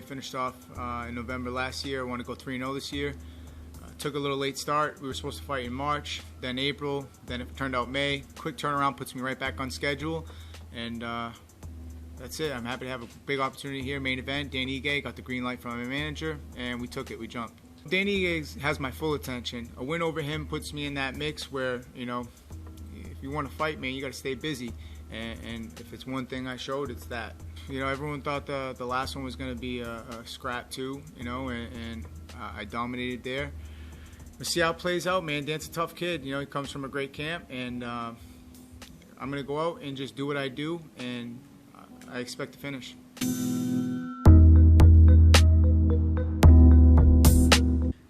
finished off in November last year. I want to go 3-0 this year. Took a little late start. We were supposed to fight in March, then April, then it turned out May. Quick turnaround puts me right back on schedule, and that's it. I'm happy to have a big opportunity here. Main event, Dan Ige got the green light from my manager, and we took it. We jumped. Dan Ige has my full attention. A win over him puts me in that mix where, you know, if you want to fight, man, you got to stay busy. And if it's one thing I showed, it's that. You know, everyone thought the last one was going to be a scrap too, you know, and I dominated there. We'll see how it plays out, man. Dan's a tough kid. You know, he comes from a great camp, and I'm going to go out and just do what I do, and I expect to finish.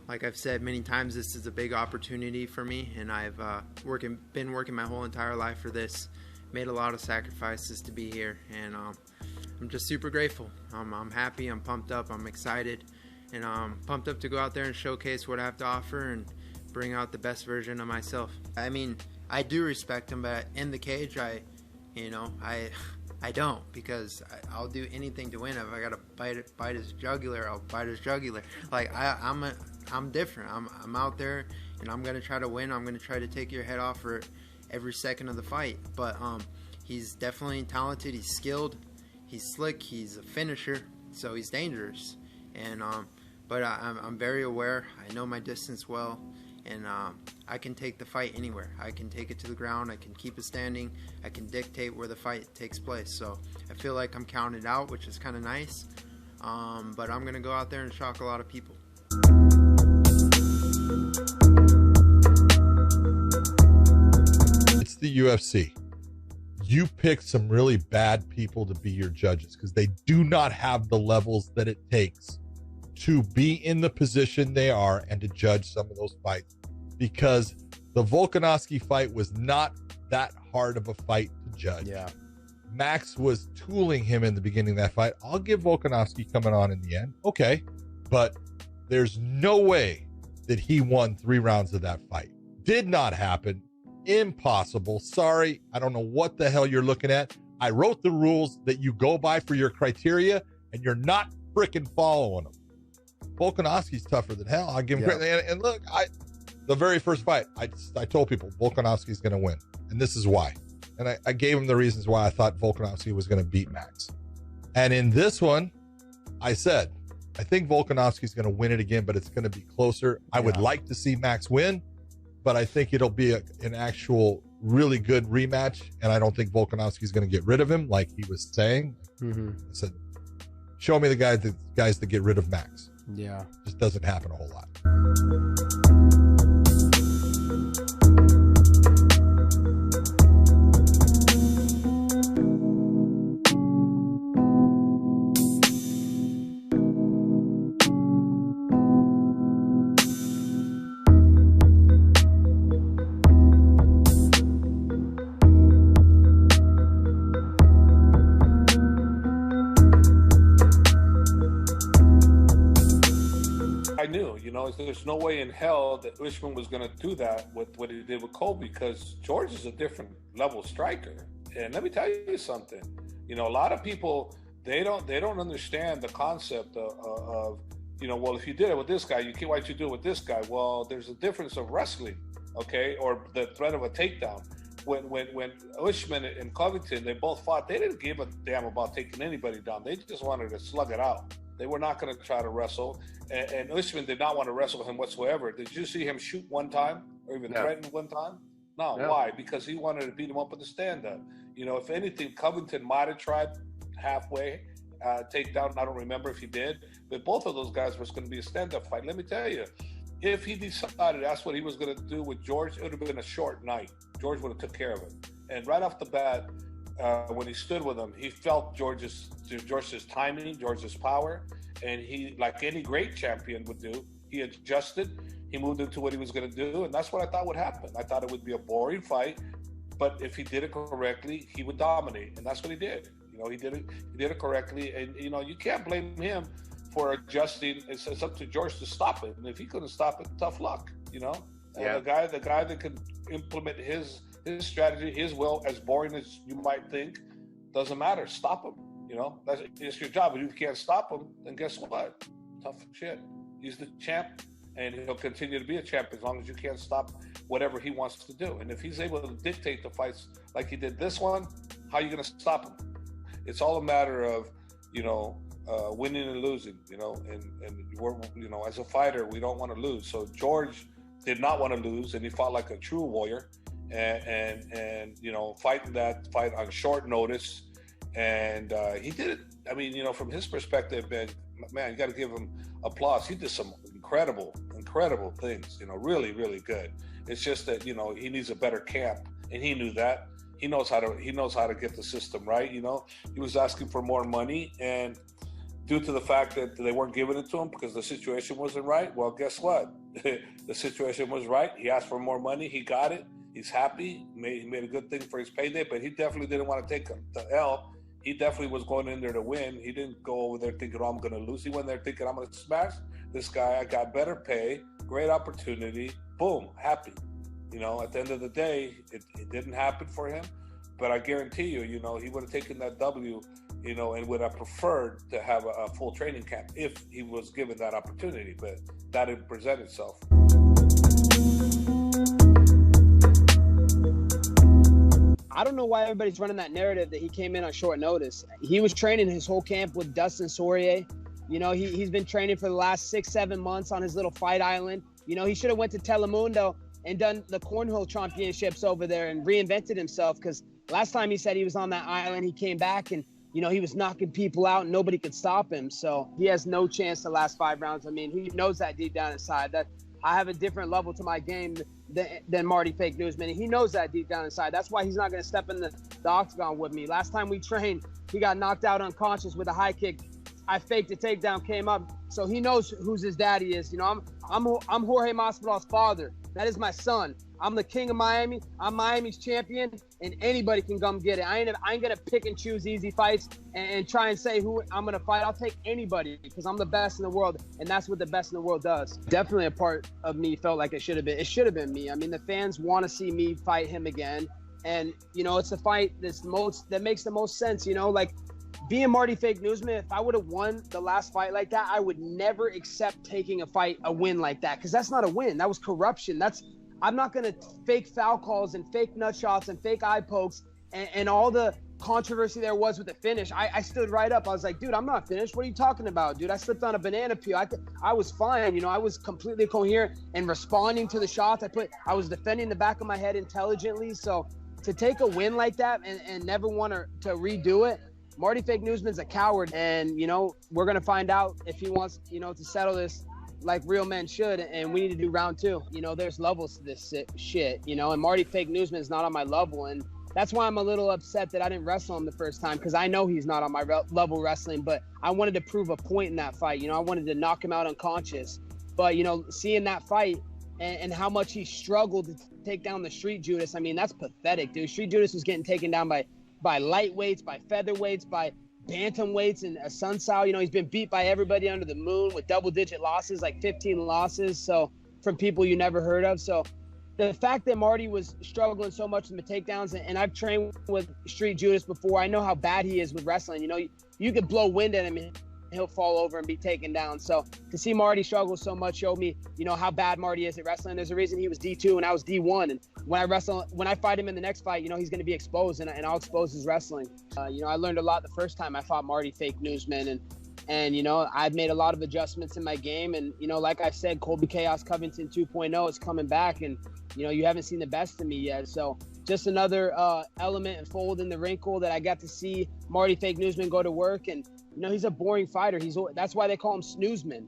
Like I've said many times, this is a big opportunity for me, and I've been working my whole entire life for this. Made a lot of sacrifices to be here, and I'm just super grateful. I'm happy, I'm pumped up, I'm excited, and I'm pumped up to go out there and showcase what I have to offer and bring out the best version of myself. I mean, I do respect him, but in the cage, I don't, because I'll do anything to win. If I gotta bite his jugular, I'll bite his jugular. Like I'm different. I'm out there, and I'm gonna try to win. I'm gonna try to take your head off for every second of the fight. But he's definitely talented. He's skilled. He's slick. He's a finisher. So he's dangerous. And but I'm very aware. I know my distance well, and I can take the fight anywhere. I can take it to the ground. I can keep it standing. I can dictate where the fight takes place. So I feel like I'm counted out, which is kind of nice. But I'm gonna go out there and shock a lot of people. It's the UFC. You pick some really bad people to be your judges because they do not have the levels that it takes to be in the position they are and to judge some of those fights, because the Volkanovski fight was not that hard of a fight to judge. Yeah. Max was tooling him in the beginning of that fight. I'll give Volkanovski coming on in the end. Okay. But there's no way that he won 3 rounds of that fight. Did not happen. Impossible. Sorry. I don't know what the hell you're looking at. I wrote the rules that you go by for your criteria, and you're not freaking following them. Volkanovski's tougher than hell. I'll give him credit. And look, the very first fight, I told people Volkanovski's going to win, and this is why. And I gave him the reasons why I thought Volkanovski was going to beat Max. And in this one, I said, I think Volkanovski's going to win it again, but it's going to be closer. I would like to see Max win, but I think it'll be an actual really good rematch, and I don't think Volkanovski's going to get rid of him like he was saying. I said, show me the guys that get rid of Max. Yeah. Just doesn't happen a whole lot. There's no way in hell that Usman was going to do that with what he did with Colby, because George is a different level striker. And let me tell you something. You know, a lot of people, they don't understand the concept of well, if you did it with this guy, why'd you do it with this guy? Well, there's a difference of wrestling, okay, or the threat of a takedown. When Usman and Covington, they both fought, they didn't give a damn about taking anybody down. They just wanted to slug it out. They were not going to try to wrestle. And Usman did not want to wrestle him whatsoever. Did you see him shoot one time or even threaten one time? No. Why? Because he wanted to beat him up with a stand-up. You know, if anything, Covington might have tried halfway takedown. I don't remember if he did. But both of those guys was going to be a stand-up fight. Let me tell you, if he decided that's what he was going to do with George, it would have been a short night. George would have took care of it. And right off the bat, when he stood with him, he felt George's timing, George's power, and he, like any great champion would do, he adjusted, he moved into what he was going to do, and that's what I thought would happen. I thought it would be a boring fight, but if he did it correctly, he would dominate, and that's what he did. You know, he did it correctly, and you know, you can't blame him for adjusting. It's up to George to stop it, and if he couldn't stop it, tough luck. You know, and the guy that can implement his strategy, his will, as boring as you might think, doesn't matter. Stop him. You know, that's it's your job. If you can't stop him, then guess what? Tough shit. He's the champ, and he'll continue to be a champ as long as you can't stop whatever he wants to do. And if he's able to dictate the fights like he did this one, how are you going to stop him? It's all a matter of, you know, winning and losing, you know, and we're, you know, as a fighter, we don't want to lose. So George did not want to lose, and he fought like a true warrior, and you know, fighting that fight on short notice, and he did it. I mean, you know, from his perspective, man, you got to give him applause. He did some incredible things, you know, really good. It's just that, you know, he needs a better camp, and he knew that. He knows how to get the system right. You know, he was asking for more money, and due to the fact that they weren't giving it to him because the situation wasn't right, well, guess what? The situation was right. He asked for more money. He got it. He's happy. He made a good thing for his payday, but he definitely didn't want to take the L. He definitely was going in there to win. He didn't go over there thinking, oh, I'm going to lose. He went there thinking, I'm going to smash this guy. I got better pay, great opportunity. Boom, happy. You know, at the end of the day, it didn't happen for him, but I guarantee you, you know, he would have taken that W, you know, and would have preferred to have a full training camp if he was given that opportunity, but that didn't present itself. I don't know why everybody's running that narrative that he came in on short notice. He was training his whole camp with Dustin Poirier. You know, he's been training for the last 6-7 months on his little fight island. You know, he should have went to Telemundo and done the cornhole championships over there and reinvented himself, because last time he said he was on that island, he came back and, you know, he was knocking people out and nobody could stop him. So he has no chance the last 5 rounds. I mean, he knows that deep down inside, that I have a different level to my game than Marty Fake Newsman. And he knows that deep down inside. That's why he's not going to step in the octagon with me. Last time we trained, he got knocked out unconscious with a high kick. I faked a takedown, came up. So he knows who's his daddy is. You know, I'm Jorge Masvidal's father. That is my son. I'm the king of Miami. I'm Miami's champion, and anybody can come get it. I ain't gonna pick and choose easy fights and try and say who I'm gonna fight. I'll take anybody because I'm the best in the world, and that's what the best in the world does. Definitely a part of me felt like it should have been. It should have been me. I mean, the fans want to see me fight him again, and you know, it's a fight that makes the most sense. You know, like being Marty Fake Newsman, if I would have won the last fight like that, I would never accept taking a win like that, because that's not a win. That was corruption. I'm not going to fake foul calls and fake nut shots and fake eye pokes and all the controversy there was with the finish. I stood right up. I was like, dude, I'm not finished. What are you talking about, dude? I slipped on a banana peel. I was fine. You know, I was completely coherent and responding to the shots. I was defending the back of my head intelligently. So to take a win like that and never want to redo it, Marty Fake Newsman's a coward. And, you know, we're going to find out if he wants, you know, to settle this like real men should, and we need to do round 2. You know, there's levels to this shit, you know, and Marty Fake Newsman is not on my level, and that's why I'm a little upset that I didn't wrestle him the first time, because I know he's not on my level wrestling, but I wanted to prove a point in that fight. You know, I wanted to knock him out unconscious, but, you know, seeing that fight and how much he struggled to take down the Street Judas, I mean, that's pathetic, dude. Street Judas was getting taken down by lightweights, by featherweights, by bantamweights, and a Sun Sao. You know, he's been beat by everybody under the moon with double-digit losses, like 15 losses, so from people you never heard of. So the fact that Marty was struggling so much in the takedowns, and I've trained with Street Judas before, I know how bad he is with wrestling. You know, you could blow wind at him and he'll fall over and be taken down. So to see Marty struggle so much showed me, you know, how bad Marty is at wrestling. There's a reason he was D2 and I was D1. And when I fight him in the next fight, you know, he's going to be exposed, and I'll expose his wrestling. You know, I learned a lot the first time I fought Marty Fake Newsman, and you know, I've made a lot of adjustments in my game. And, you know, like I said, Colby Chaos Covington 2.0 is coming back, and, you know, you haven't seen the best of me yet. So just another element and fold in the wrinkle that I got to see Marty Fake Newsman go to work. And, you know, he's a boring fighter. That's why they call him Snoozeman.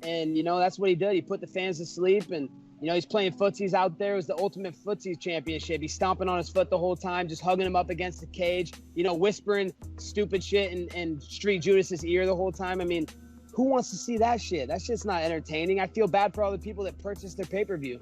And, you know, that's what he did. He put the fans to sleep, and, you know, he's playing footsies out there. It was the ultimate footsies championship. He's stomping on his foot the whole time, just hugging him up against the cage, you know, whispering stupid shit in Street Judas's ear the whole time. I mean, who wants to see that shit? That shit's not entertaining. I feel bad for all the people that purchased their pay-per-view.